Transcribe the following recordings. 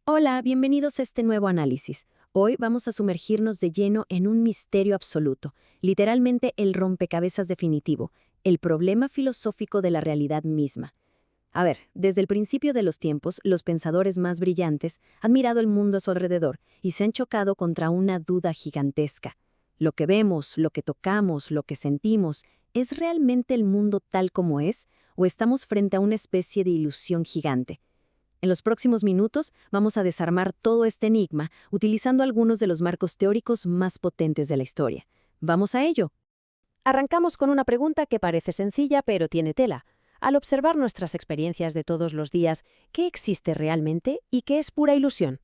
Hola, bienvenidos a este nuevo análisis. Hoy vamos a sumergirnos de lleno en un misterio absoluto, literalmente el rompecabezas definitivo, el problema filosófico de la realidad misma. A ver, desde el principio de los tiempos, los pensadores más brillantes han mirado el mundo a su alrededor y se han chocado contra una duda gigantesca. Lo que vemos, lo que tocamos, lo que sentimos, ¿es realmente el mundo tal como es o estamos frente a una especie de ilusión gigante? En los próximos minutos vamos a desarmar todo este enigma utilizando algunos de los marcos teóricos más potentes de la historia. ¿Vamos a ello? Arrancamos con una pregunta que parece sencilla pero tiene tela. Al observar nuestras experiencias de todos los días, ¿qué existe realmente y qué es pura ilusión?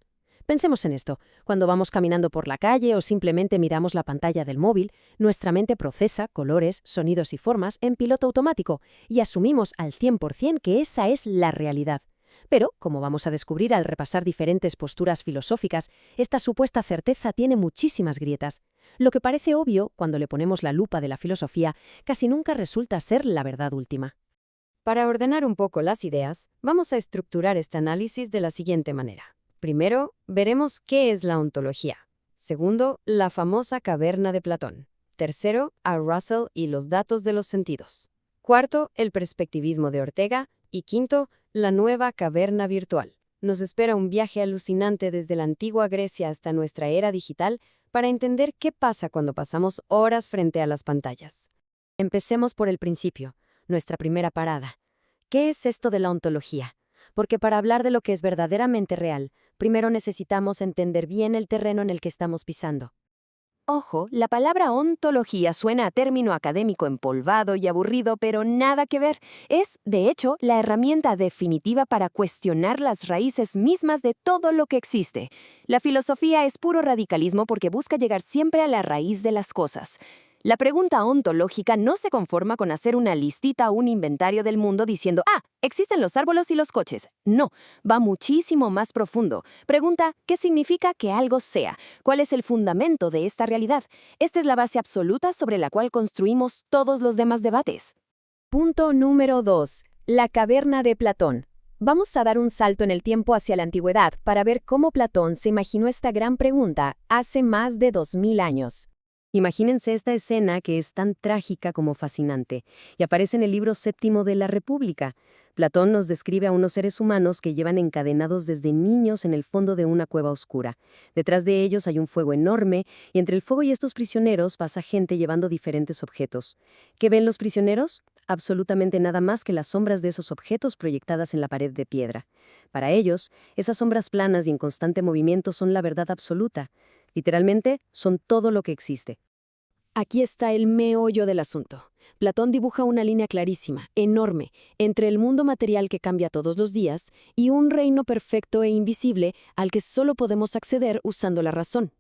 Pensemos en esto. Cuando vamos caminando por la calle o simplemente miramos la pantalla del móvil, nuestra mente procesa colores, sonidos y formas en piloto automático y asumimos al 100% que esa es la realidad. Pero, como vamos a descubrir al repasar diferentes posturas filosóficas, esta supuesta certeza tiene muchísimas grietas. Lo que parece obvio, cuando le ponemos la lupa de la filosofía, casi nunca resulta ser la verdad última. Para ordenar un poco las ideas, vamos a estructurar este análisis de la siguiente manera. Primero, veremos qué es la ontología. Segundo, la famosa caverna de Platón. Tercero, a Russell y los datos de los sentidos. Cuarto, el perspectivismo de Ortega. Y quinto, la nueva caverna virtual. Nos espera un viaje alucinante desde la antigua Grecia hasta nuestra era digital para entender qué pasa cuando pasamos horas frente a las pantallas. Empecemos por el principio, nuestra primera parada. ¿Qué es esto de la ontología? Porque para hablar de lo que es verdaderamente real, primero necesitamos entender bien el terreno en el que estamos pisando. Ojo, la palabra ontología suena a término académico empolvado y aburrido, pero nada que ver. Es, de hecho, la herramienta definitiva para cuestionar las raíces mismas de todo lo que existe. La filosofía es puro radicalismo porque busca llegar siempre a la raíz de las cosas. La pregunta ontológica no se conforma con hacer una listita o un inventario del mundo diciendo, existen los árboles y los coches. No, va muchísimo más profundo. Pregunta, ¿qué significa que algo sea? ¿Cuál es el fundamento de esta realidad? Esta es la base absoluta sobre la cual construimos todos los demás debates. Punto número 2. La caverna de Platón. Vamos a dar un salto en el tiempo hacia la antigüedad para ver cómo Platón se imaginó esta gran pregunta hace más de 2000 años. Imagínense esta escena que es tan trágica como fascinante, y aparece en el libro séptimo de la República. Platón nos describe a unos seres humanos que llevan encadenados desde niños en el fondo de una cueva oscura. Detrás de ellos hay un fuego enorme, y entre el fuego y estos prisioneros pasa gente llevando diferentes objetos. ¿Qué ven los prisioneros? Absolutamente nada más que las sombras de esos objetos proyectadas en la pared de piedra. Para ellos, esas sombras planas y en constante movimiento son la verdad absoluta. Literalmente, son todo lo que existe. Aquí está el meollo del asunto. Platón dibuja una línea clarísima, enorme, entre el mundo material que cambia todos los días y un reino perfecto e invisible al que solo podemos acceder usando la razón.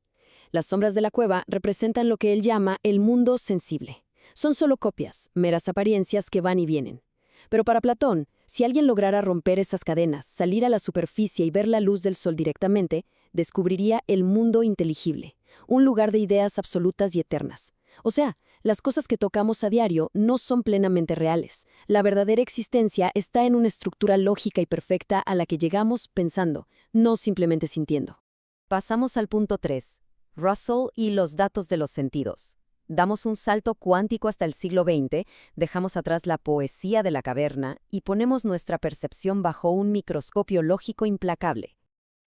Las sombras de la cueva representan lo que él llama el mundo sensible. Son solo copias, meras apariencias que van y vienen. Pero para Platón, si alguien lograra romper esas cadenas, salir a la superficie y ver la luz del sol directamente, descubriría el mundo inteligible, un lugar de ideas absolutas y eternas. O sea, las cosas que tocamos a diario no son plenamente reales. La verdadera existencia está en una estructura lógica y perfecta a la que llegamos pensando, no simplemente sintiendo. Pasamos al punto 3. Russell y los datos de los sentidos. Damos un salto cuántico hasta el siglo XX, dejamos atrás la poesía de la caverna y ponemos nuestra percepción bajo un microscopio lógico implacable.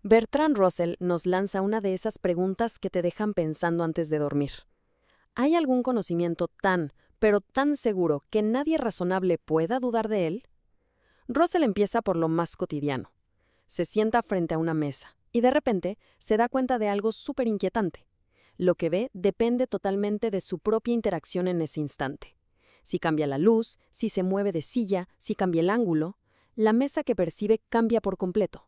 Bertrand Russell nos lanza una de esas preguntas que te dejan pensando antes de dormir. ¿Hay algún conocimiento tan, pero tan seguro que nadie razonable pueda dudar de él? Russell empieza por lo más cotidiano. Se sienta frente a una mesa y de repente se da cuenta de algo súper inquietante. Lo que ve depende totalmente de su propia interacción en ese instante. Si cambia la luz, si se mueve de silla, si cambia el ángulo, la mesa que percibe cambia por completo.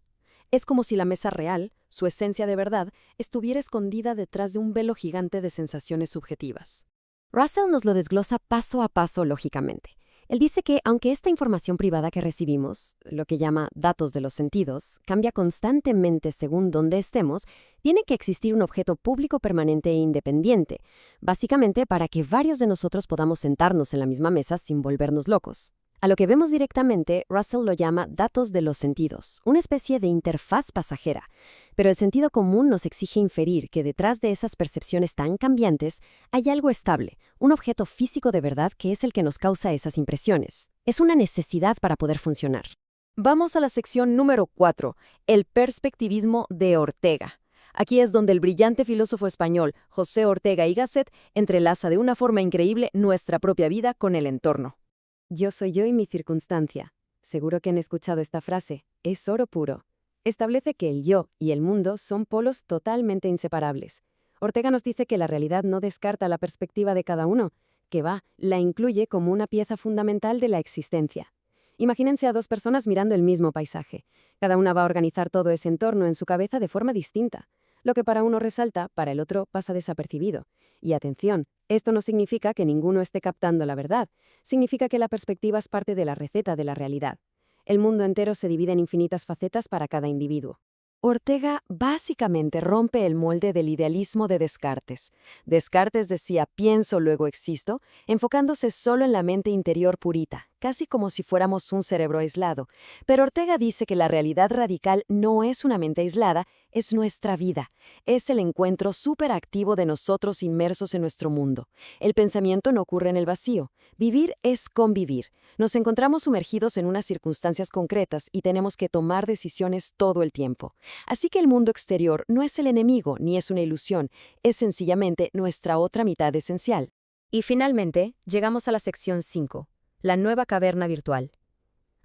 Es como si la mesa real, su esencia de verdad, estuviera escondida detrás de un velo gigante de sensaciones subjetivas. Russell nos lo desglosa paso a paso lógicamente. Él dice que, aunque esta información privada que recibimos, lo que llama datos de los sentidos, cambia constantemente según dónde estemos, tiene que existir un objeto público permanente e independiente, básicamente para que varios de nosotros podamos sentarnos en la misma mesa sin volvernos locos. A lo que vemos directamente, Russell lo llama datos de los sentidos, una especie de interfaz pasajera. Pero el sentido común nos exige inferir que detrás de esas percepciones tan cambiantes hay algo estable, un objeto físico de verdad que es el que nos causa esas impresiones. Es una necesidad para poder funcionar. Vamos a la sección número 4, el perspectivismo de Ortega. Aquí es donde el brillante filósofo español José Ortega y Gasset entrelaza de una forma increíble nuestra propia vida con el entorno. Yo soy yo y mi circunstancia. Seguro que han escuchado esta frase. Es oro puro. Establece que el yo y el mundo son polos totalmente inseparables. Ortega nos dice que la realidad no descarta la perspectiva de cada uno, que la incluye como una pieza fundamental de la existencia. Imagínense a dos personas mirando el mismo paisaje. Cada una va a organizar todo ese entorno en su cabeza de forma distinta. Lo que para uno resalta, para el otro pasa desapercibido. Y atención, esto no significa que ninguno esté captando la verdad. Significa que la perspectiva es parte de la receta de la realidad. El mundo entero se divide en infinitas facetas para cada individuo. Ortega básicamente rompe el molde del idealismo de Descartes. Descartes decía pienso, luego existo, enfocándose solo en la mente interior purita, casi como si fuéramos un cerebro aislado. Pero Ortega dice que la realidad radical no es una mente aislada, es nuestra vida. Es el encuentro superactivo de nosotros inmersos en nuestro mundo. El pensamiento no ocurre en el vacío. Vivir es convivir. Nos encontramos sumergidos en unas circunstancias concretas y tenemos que tomar decisiones todo el tiempo. Así que el mundo exterior no es el enemigo ni es una ilusión, es sencillamente nuestra otra mitad esencial. Y finalmente, llegamos a la sección 5, la nueva caverna virtual.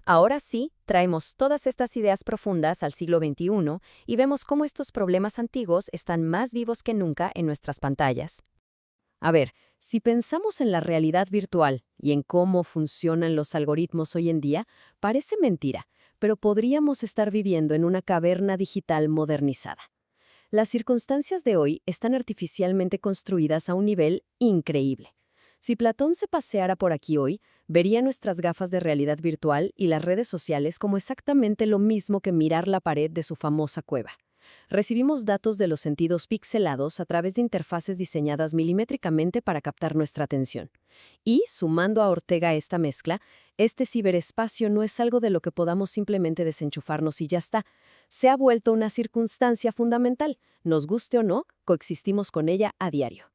Ahora sí, traemos todas estas ideas profundas al siglo XXI y vemos cómo estos problemas antiguos están más vivos que nunca en nuestras pantallas. A ver, si pensamos en la realidad virtual y en cómo funcionan los algoritmos hoy en día, parece mentira, pero podríamos estar viviendo en una caverna digital modernizada. Las circunstancias de hoy están artificialmente construidas a un nivel increíble. Si Platón se paseara por aquí hoy, vería nuestras gafas de realidad virtual y las redes sociales como exactamente lo mismo que mirar la pared de su famosa cueva. Recibimos datos de los sentidos pixelados a través de interfaces diseñadas milimétricamente para captar nuestra atención. Y, sumando a Ortega esta mezcla, este ciberespacio no es algo de lo que podamos simplemente desenchufarnos y ya está. Se ha vuelto una circunstancia fundamental. Nos guste o no, coexistimos con ella a diario.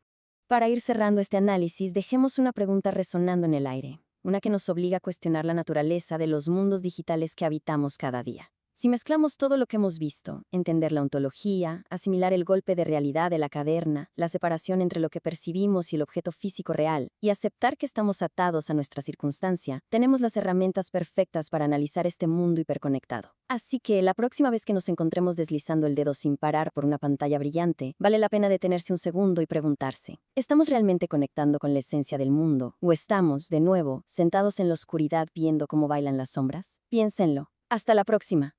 Para ir cerrando este análisis, dejemos una pregunta resonando en el aire, una que nos obliga a cuestionar la naturaleza de los mundos digitales que habitamos cada día. Si mezclamos todo lo que hemos visto, entender la ontología, asimilar el golpe de realidad de la caverna, la separación entre lo que percibimos y el objeto físico real, y aceptar que estamos atados a nuestra circunstancia, tenemos las herramientas perfectas para analizar este mundo hiperconectado. Así que la próxima vez que nos encontremos deslizando el dedo sin parar por una pantalla brillante, vale la pena detenerse un segundo y preguntarse, ¿estamos realmente conectando con la esencia del mundo? ¿O estamos, de nuevo, sentados en la oscuridad viendo cómo bailan las sombras? Piénsenlo. Hasta la próxima.